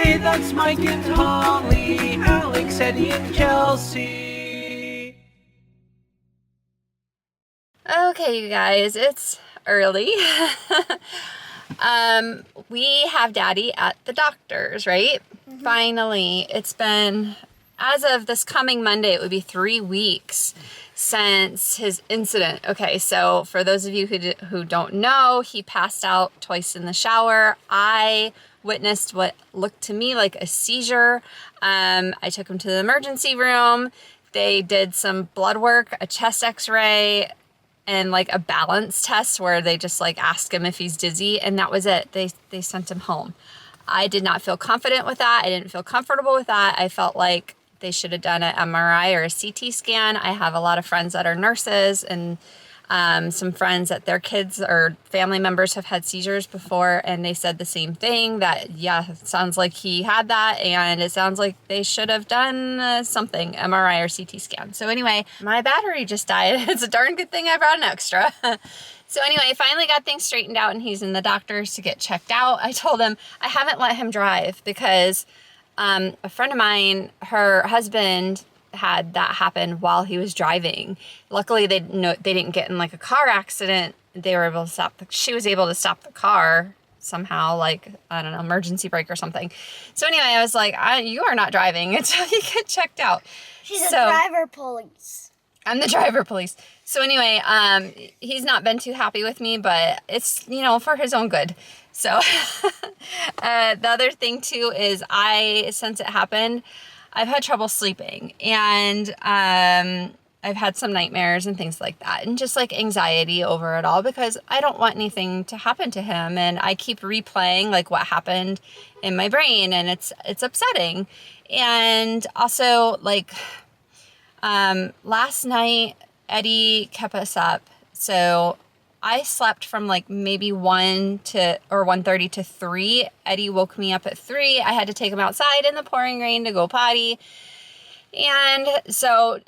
Hey, that's Mike and Holly, Alex, Eddie, and Chelsea. Okay, you guys, it's early. We have Daddy at the doctor's, right? Mm-hmm. Finally, it's been, as of this coming Monday, it would be 3 weeks since his incident. Okay, so for those of you who don't know, he passed out twice in the shower. I witnessed what looked to me like a seizure. I took him to the emergency room. They did some blood work, a chest x-ray, and like a balance test where they just like ask him if he's dizzy, and that was it. They sent him home. I did not feel confident with that. I didn't feel comfortable with that. I felt like they should have done an MRI or a CT scan. I have a lot of friends that are nurses, and some friends that their kids or family members have had seizures before, and they said the same thing, that yeah, it sounds like he had that, and it sounds like they should have done something, MRI or CT scan. So anyway, my battery just died. It's a darn good thing I brought an extra. So anyway, I finally got things straightened out, and he's in the doctor's to get checked out. I told him I haven't let him drive because a friend of mine, her husband had that happen while he was driving. Luckily, they didn't get in like a car accident. They were able to stop. She was able to stop the car somehow, like, I don't know, emergency brake or something. So anyway, I was like, you are not driving until you get checked out. She's a driver police. I'm the driver police. So anyway, he's not been too happy with me, but it's, you know, for his own good. So the other thing too is since it happened, I've had trouble sleeping, and I've had some nightmares and things like that, and just like anxiety over it all, because I don't want anything to happen to him, and I keep replaying like what happened in my brain, and it's upsetting. And also, like, last night Eddie kept us up, so I slept from like maybe 1:30 to 3. Eddie woke me up at 3. I had to take him outside in the pouring rain to go potty. And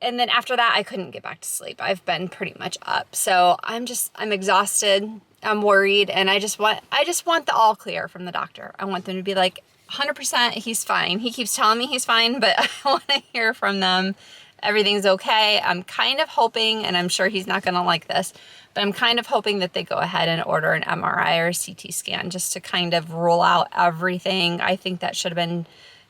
then after that, I couldn't get back to sleep. I've been pretty much up. So I'm exhausted. I'm worried. And I just want the all clear from the doctor. I want them to be like, 100% he's fine. He keeps telling me he's fine, but I want to hear from them everything's okay. I'm kind of hoping, and I'm sure he's not going to like this, but I'm kind of hoping that they go ahead and order an MRI or a CT scan just to kind of rule out everything. I think that should have been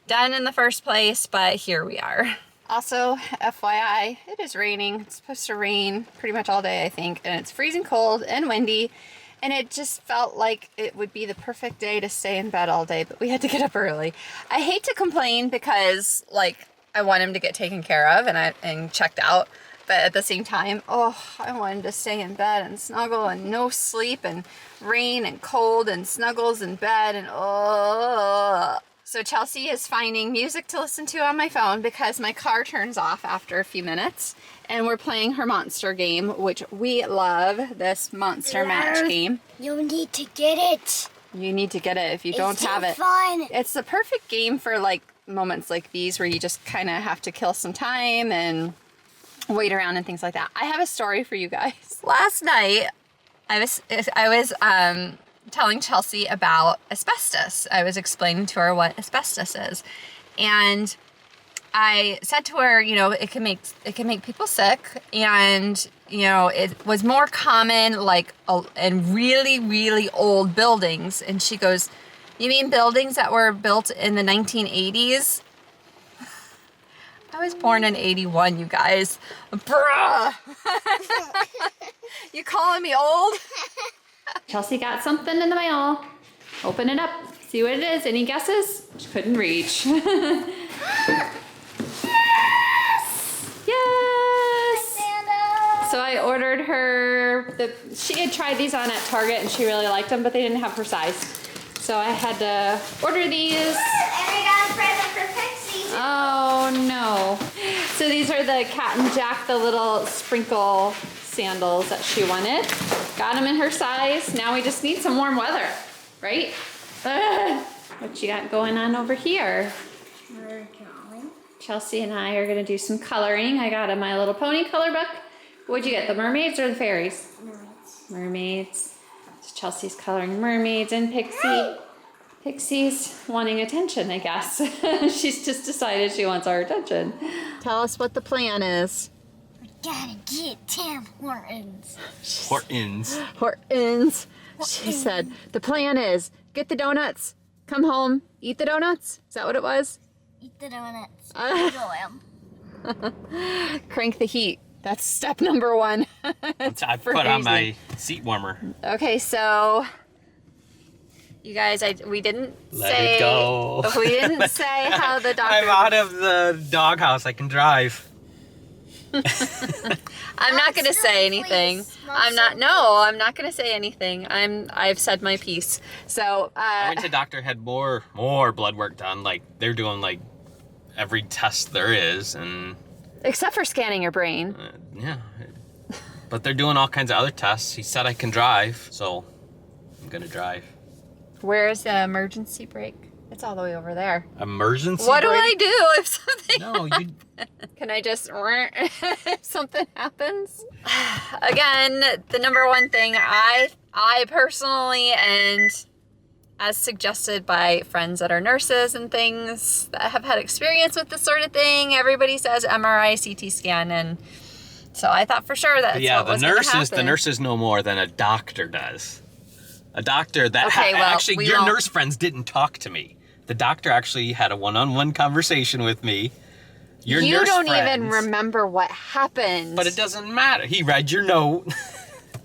done in the first place, but here we are. Also, FYI, it is raining. It's supposed to rain pretty much all day, I think, and it's freezing cold and windy, and it just felt like it would be the perfect day to stay in bed all day, but we had to get up early. I hate to complain because, like, I want him to get taken care of and checked out. But at the same time, I wanted to stay in bed and snuggle, and no sleep, and rain and cold and snuggles in bed, and So Chelsea is finding music to listen to on my phone because my car turns off after a few minutes, and we're playing her monster game, which we love, this monster match game. You need to get it. You need to get it if you don't have it. It's so fun. It's the perfect game for like moments like these where you just kind of have to kill some time and wait around and things like that. I have a story for you guys. Last night, I was telling Chelsea about asbestos. I was explaining to her what asbestos is, and I said to her, you know, it can make people sick, and you know, it was more common like in really, really old buildings. And she goes, "You mean buildings that were built in the 1980s?" I was born in 81, you guys. Bruh! You calling me old? Chelsea got something in the mail. Open it up. See what it is. Any guesses? She couldn't reach. Yes! Yes! Santa! So I ordered her, she had tried these on at Target and she really liked them, but they didn't have her size. So I had to order these. And we got a present for Pixie. Oh no. So these are the Cat and Jack, the little sprinkle sandals that she wanted. Got them in her size. Now we just need some warm weather, right? What you got going on over here? We're drawing. Chelsea and I are gonna do some coloring. I got a My Little Pony color book. What'd you get, the mermaids or the fairies? Mermaids. Mermaids. So Chelsea's coloring mermaids and Pixie. Pixie's wanting attention, I guess. She's just decided she wants our attention. Tell us what the plan is. We gotta get Tim Hortons. Hortons. She said, the plan is get the donuts, come home, eat the donuts. Is that what it was? Eat the donuts. Enjoy them. Crank the heat. That's step number 1. I put on my seat warmer. Okay, so you guys, we didn't Let say. it go. We didn't say how the doctor. I'm out of the doghouse. I can drive. I'm not gonna say anything. I'm not gonna say anything. I've said my piece. So I went to doctor, had more blood work done. Like they're doing like every test there is, and except for scanning your brain. yeah. But they're doing all kinds of other tests. He said I can drive, so I'm gonna drive. Where's the emergency brake? It's all the way over there. Emergency What do brake? I do if something? No, you. Can I just if something happens? Again, the number one thing I personally, and as suggested by friends that are nurses and things that have had experience with this sort of thing, everybody says MRI, CT scan, and so I thought for sure that's Yeah, what was gonna happen. the nurses know more than a doctor does. A doctor that Okay, well, actually, we your won't- nurse friends didn't talk to me. The doctor actually had a one-on-one conversation with me. Your You nurse don't friends, even remember what happened. But it doesn't matter. He read your note.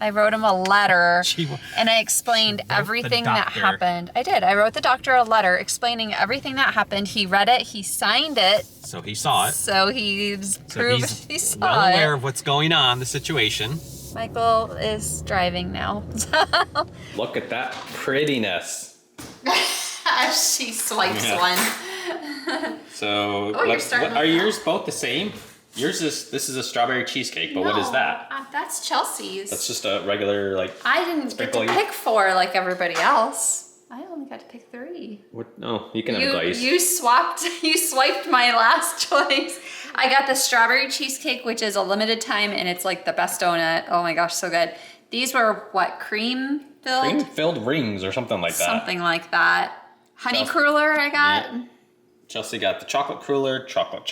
I wrote him a letter She- and I explained wrote the everything that doctor. happened. I did. I wrote the doctor a letter explaining everything that happened. He read it. He signed it. So he saw it. So he's So proved he's he saw well aware it. of what's going on, the situation. Michael is driving now. Look at that prettiness. As she swipes Yeah. one. So, Oh, you're starting are with yours both the same? This is a strawberry cheesecake, but what is that? That's Chelsea's. That's just a regular like. I didn't get to Sprinkly. pick 4 like everybody else. I only got to pick 3. What? No, you can have a glaze. You swiped my last choice. I got the strawberry cheesecake, which is a limited time, and it's like the best donut. Oh my gosh, so good. These were what, cream filled? Cream-filled rings or something like that. Something like that. Honey Chelsea- cruller I got. Yeah. Chelsea got the chocolate cruller, chocolate,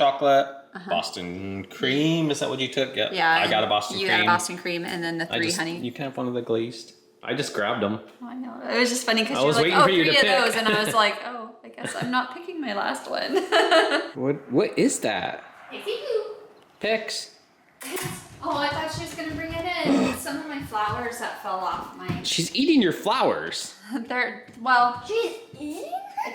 Boston cream. Is that what you took? Yeah. Yeah. I got a Boston You cream. got a Boston cream, and then the 3 honey. You can have one of the glazed. I just grabbed them. Oh, I know. It was just funny because I you were was like, waiting oh, for you 3 to of pick. those, and I was like, oh, I guess I'm not picking my last one. What is that? It's you. Pix. Oh, I thought she was gonna bring it in. Some of my flowers that fell off my. She's eating your flowers. She's eating?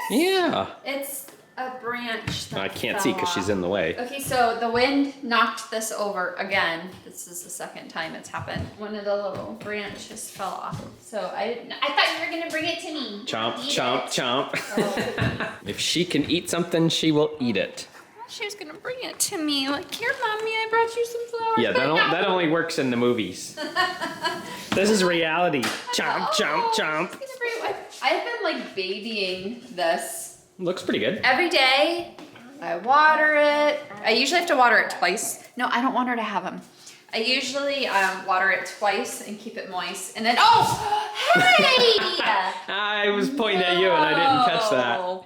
Yeah. It's a branch that I can't fell see because she's off. in the way. Okay, so the wind knocked this over again. This is the second time it's happened. One of the little branches fell off. So I thought you were gonna bring it to me. Chomp, Eat chomp, it. chomp. Oh. If she can eat something, she will eat it. She was gonna bring it to me. Like, here, mommy, I brought you some flowers. Yeah, but no. that only works in the movies. This is reality. Chomp, chomp, chomp. She's gonna bring it. I've been like babying this. Looks pretty good. Every day, I water it. I usually have to water it twice. No, I don't want her to have them. I usually water it twice and keep it moist. And then, oh, hey! I was pointing at you and I didn't catch that.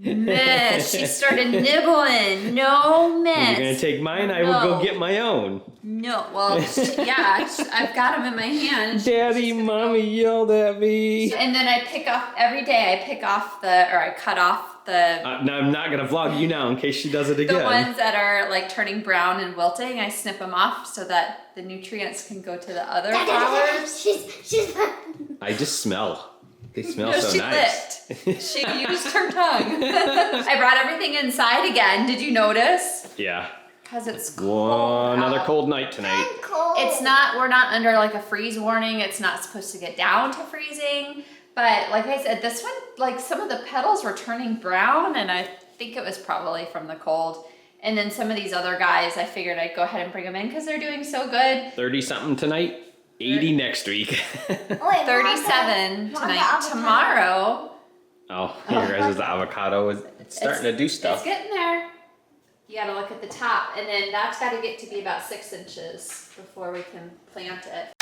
Miss, she started nibbling. No miss. You're gonna take mine, I will go No. get my own. No, well, yeah, I've got them in my hand. Daddy, mommy yelled at me. And then I pick off, every day I cut off the No, I'm not gonna vlog you now in case she does it again. the ones that are like turning brown and wilting. I snip them off so that the nutrients can go to the other flowers. She's I just smell. They smell No, so she nice. licked. She used her tongue. I brought everything inside again. Did you notice? Yeah. Because it's cold. Whoa, another out. cold night tonight. cold. It's not, we're not under like a freeze warning. It's not supposed to get down to freezing. But like I said, this one, like some of the petals were turning brown, and I think it was probably from the cold. And then some of these other guys, I figured I'd go ahead and bring them in because they're doing so good. 30 something tonight, 80 next week. Oh, wait, 37 Mom, tonight. the Tomorrow, Oh, here guys, the avocado is starting to do it's stuff. getting there. You gotta look at the top, and then that's gotta get to be about 6 inches before we can plant it.